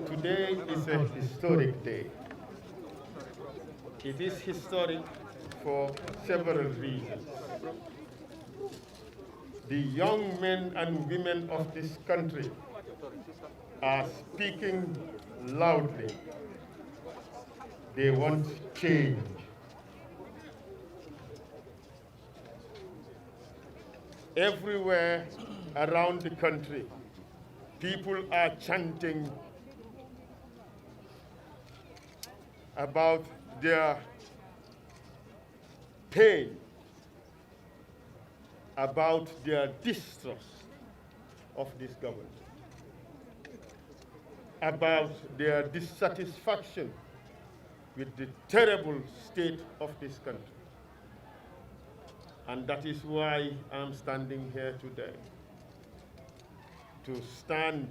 Today is a historic day. It is historic for several reasons. The young men and women of this country are speaking loudly. They want change. Everywhere around the country, people are chanting about their pain, about their distrust of this government, about their dissatisfaction with the terrible state of this country. And that is why I'm standing here today, to stand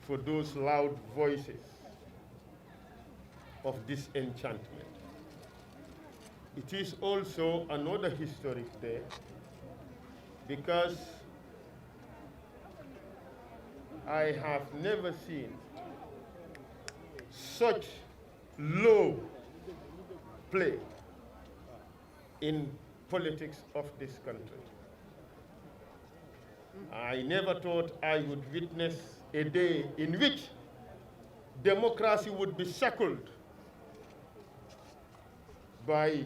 for those loud voices of disenchantment. It is also another historic day because I have never seen such low play in politics of this country. I never thought I would witness a day in which democracy would be shackled by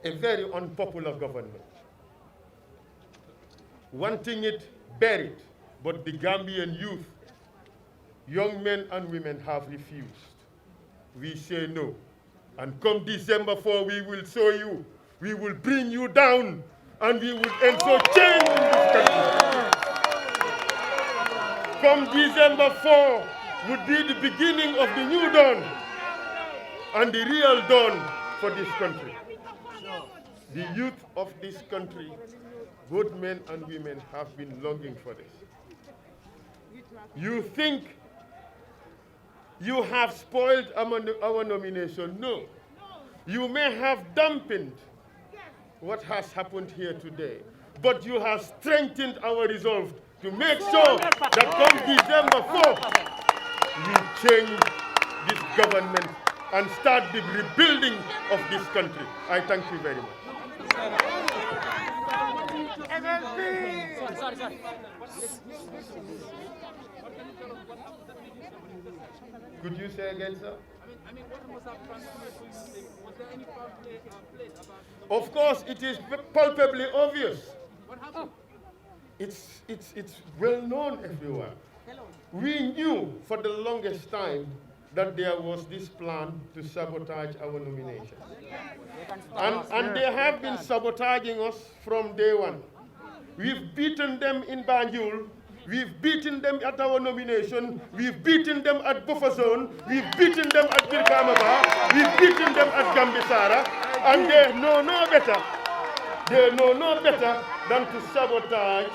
a very unpopular government, wanting it buried, but the Gambian youth, young men and women have refused. We say no. And come December 4, we will show you, we will bring you down, and we will ensure change in this country. Come December 4 would be the beginning of the new dawn and the real dawn for this country. The youth of this country, both men and women, have been longing for this. You think you have spoiled our nomination? No. You may have dampened what has happened here today, but you have strengthened our resolve to make sure that come December 4th, we change this government and start the rebuilding of this country. I thank you very much. Could you say again, sir? Of course, it is palpably obvious. It's well known everywhere. We knew for the longest time that there was this plan to sabotage our nomination. And they have been sabotaging us from day one. We've beaten them in Banjul. We've beaten them at our nomination. We've beaten them at buffer zone. We've beaten them at Birkamaba. We've beaten them at Gambisara. And they know no better. They know no better than to sabotage.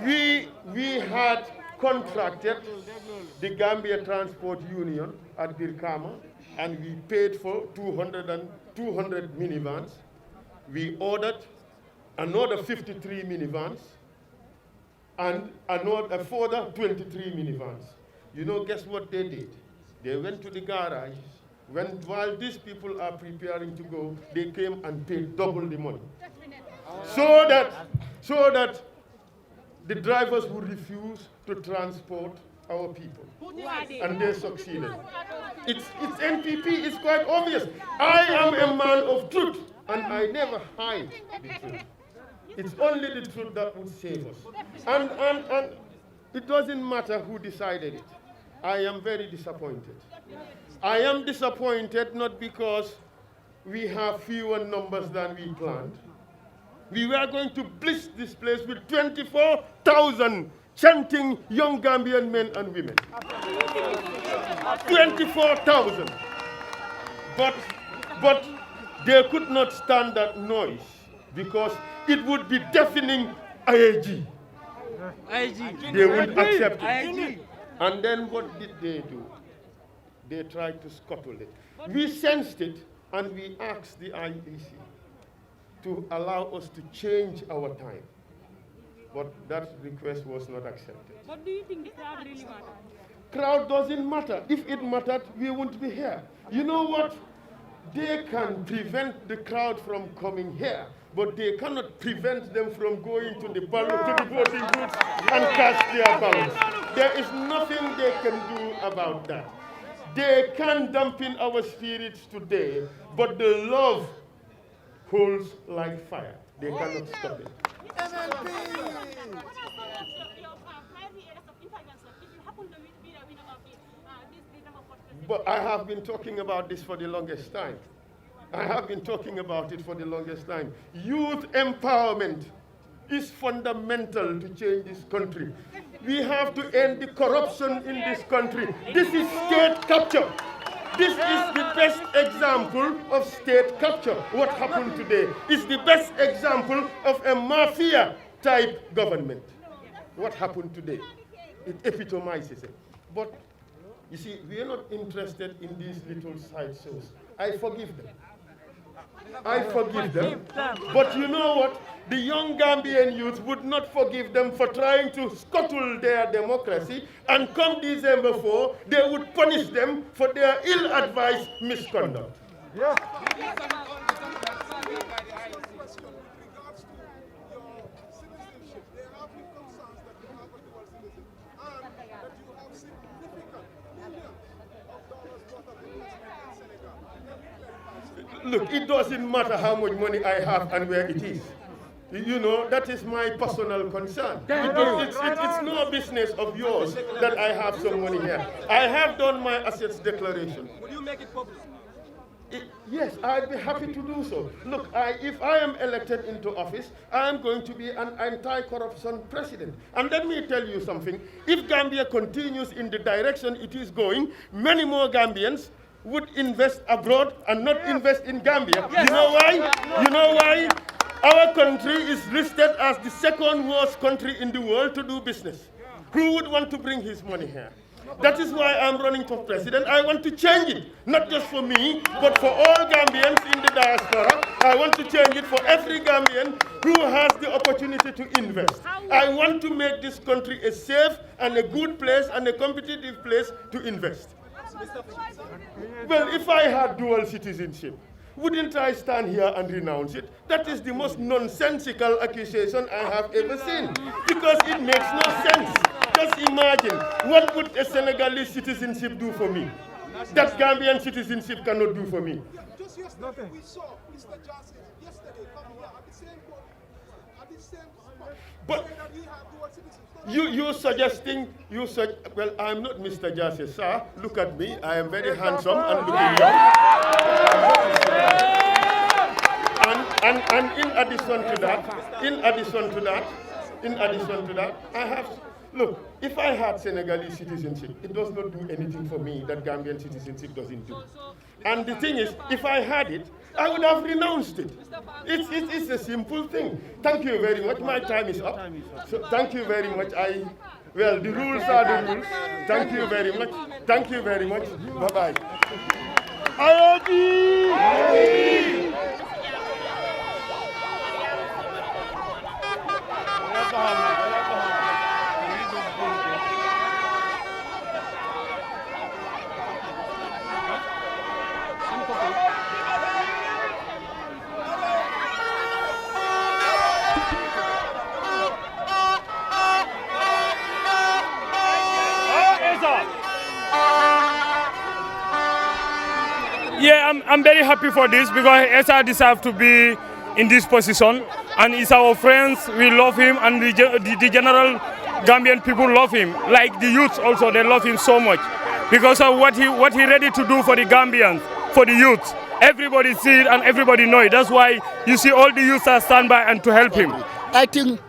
We had contracted the Gambia Transport Union at Birkama, and we paid for 200 minivans. We ordered another 53 minivans and another further 23 minivans. You know, guess what they did? They went to the garage. While these people are preparing to go, they came and paid double the money. So that the drivers would refuse to transport our people. And they succeeded. It's NPP, it's quite obvious. I am a man of truth, and I never hide the truth. It's only the truth that would save us. And it doesn't matter who decided it. I am very disappointed. I am disappointed not because we have fewer numbers than we planned. We were going to blitz this place with 24,000 chanting young Gambian men and women. 24,000. But they could not stand that noise because it would be deafening IAG. They would accept it. And then what did they do? They tried to scuttle it. We sensed it and we asked the IEC, to allow us to change our time. But that request was not accepted. But do you think the crowd really matters? Crowd doesn't matter. If it mattered, we wouldn't be here. You know what? They can prevent the crowd from coming here, but they cannot prevent them from going to the voting booths and cast their ballots. There is nothing they can do about that. They can dampen our spirits today, but the love holds like fire. They cannot stop it. But I have been talking about this for the longest time. I have been talking about it for the longest time. Youth empowerment is fundamental to change this country. We have to end the corruption in this country. This is state capture. This is the best example of state capture. What happened today is the best example of a mafia-type government. What happened today? It epitomizes it. But you see, we are not interested in these little side shows. I forgive them. I forgive them. But you know what? The young Gambian youth would not forgive them for trying to scuttle their democracy, and come December 4, they would punish them for their ill-advised misconduct. Yeah. Look, it doesn't matter how much money I have and where it is. You know, that is my personal concern. It's no business of yours that I have some money here. I have done my assets declaration. Would you make it public? Yes, I'd be happy to do so. Look, if I am elected into office, I am going to be an anti-corruption president. And let me tell you something. If Gambia continues in the direction it is going, many more Gambians would invest abroad and not invest in Gambia. Yes. You know why? You know why? Our country is listed as the second worst country in the world to do business. Who would want to bring his money here? That is why I'm running for president. I want to change it, not just for me, but for all Gambians in the diaspora. I want to change it for every Gambian who has the opportunity to invest. I want to make this country a safe and a good place and a competitive place to invest. Well, if I had dual citizenship, wouldn't I stand here and renounce it? That is the most nonsensical accusation I have ever seen, because it makes no sense. Just imagine, what would a Senegalese citizenship do for me that Gambian citizenship cannot do for me? Just yesterday, we saw Mr. Justice yesterday coming here at the same spot. But you're suggesting, well, I'm not Mr. Justice, sir. Look at me. I am very handsome and looking young. And in addition to that, I have, look, if I had Senegalese citizenship, it does not do anything for me that Gambian citizenship doesn't do. And the thing is, if I had it, I would have renounced it. It's a simple thing. Thank you very much. My time is up. So thank you very much. Well, the rules are the rules. Thank you very much. Thank you very much. Bye-bye. Yeah, I'm very happy for this because Essa deserves to be in this position, and it's our friends. We love him, and the general Gambian people love him. Like the youth also, they love him so much because of what he ready to do for the Gambians, for the youth. Everybody see it and everybody know it. That's why you see all the youths are stand by and to help him. I think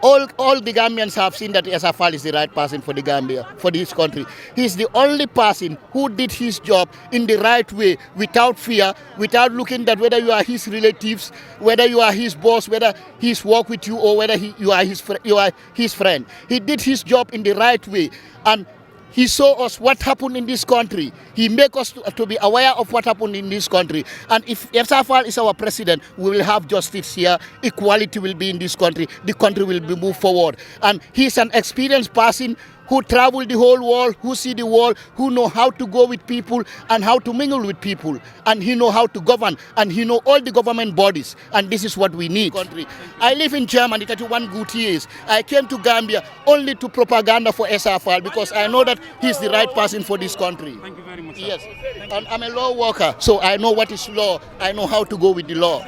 all the Gambians have seen that Essa Faal is the right person for the Gambia, for this country. He's the only person who did his job in the right way, without fear, without looking at whether you are his relatives, whether you are his boss, whether he's work with you, or whether you are his friend. He did his job in the right way, and He saw us what happened in this country. He make us to be aware of what happened in this country. And if Essa Faal is our president, we will have justice here. Equality will be in this country. The country will be moved forward. And he's an experienced person who traveled the whole world, who see the world, who know how to go with people and how to mingle with people. And he know how to govern, and he know all the government bodies. And this is what we need. I live in Germany 31 good years. I came to Gambia only to propaganda for Essa Faal because I know that he's the right person for this country. Thank you very much, sir. Yes, and I'm a law worker, so I know what is law. I know how to go with the law.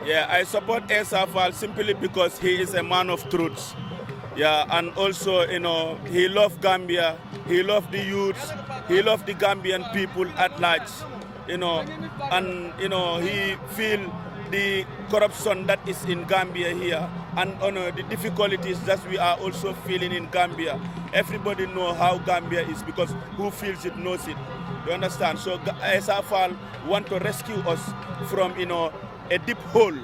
Yeah, I support Essa Faal simply because he is a man of truth. Yeah, and also, you know, he loves Gambia, he loves the youths, he loves the Gambian people at large, you know, and, you know, he feels the corruption that is in Gambia here and the difficulties that we are also feeling in Gambia. Everybody know how Gambia is because who feels it knows it. You understand? So Essa Faal want to rescue us from, you know, a deep hole,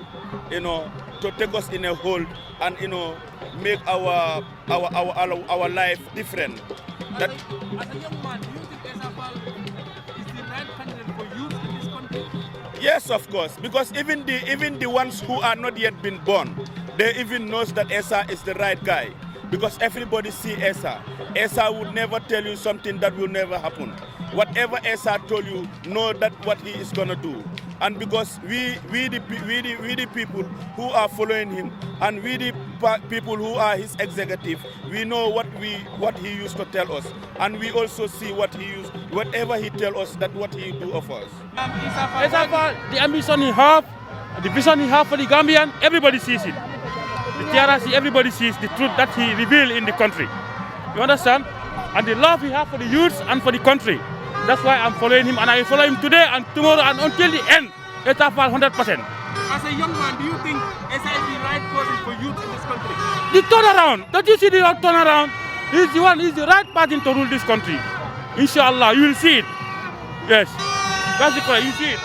you know, to take us in a hole and, you know, make our life different. That, as a young man, do you think Essa Faal is the right candidate for youth in this country? yes, of course, because even the ones who are not yet been born, they even knows that Essa is the right guy. Because everybody see Essa. Essa would never tell you something that will never happen. Whatever Essa told you, know that what he is gonna do. And because we the people who are following him, and we the people who are his executive, we know what he used to tell us, and we also see whatever he tell us, that what he do of us. Essa Faal, the ambition he have, the vision he have for the Gambian, everybody sees it. The TRC, everybody sees the truth that he revealed in the country. You understand? And the love he has for the youths and for the country. That's why I'm following him, and I will follow him today and tomorrow and until the end. Essa Faal 100%. As a young man, do you think Essa is the right person for youth in this country? The turnaround, don't you see the turnaround? He's the right person to rule this country. Inshallah, you will see it. Yes, that's the point, you see it.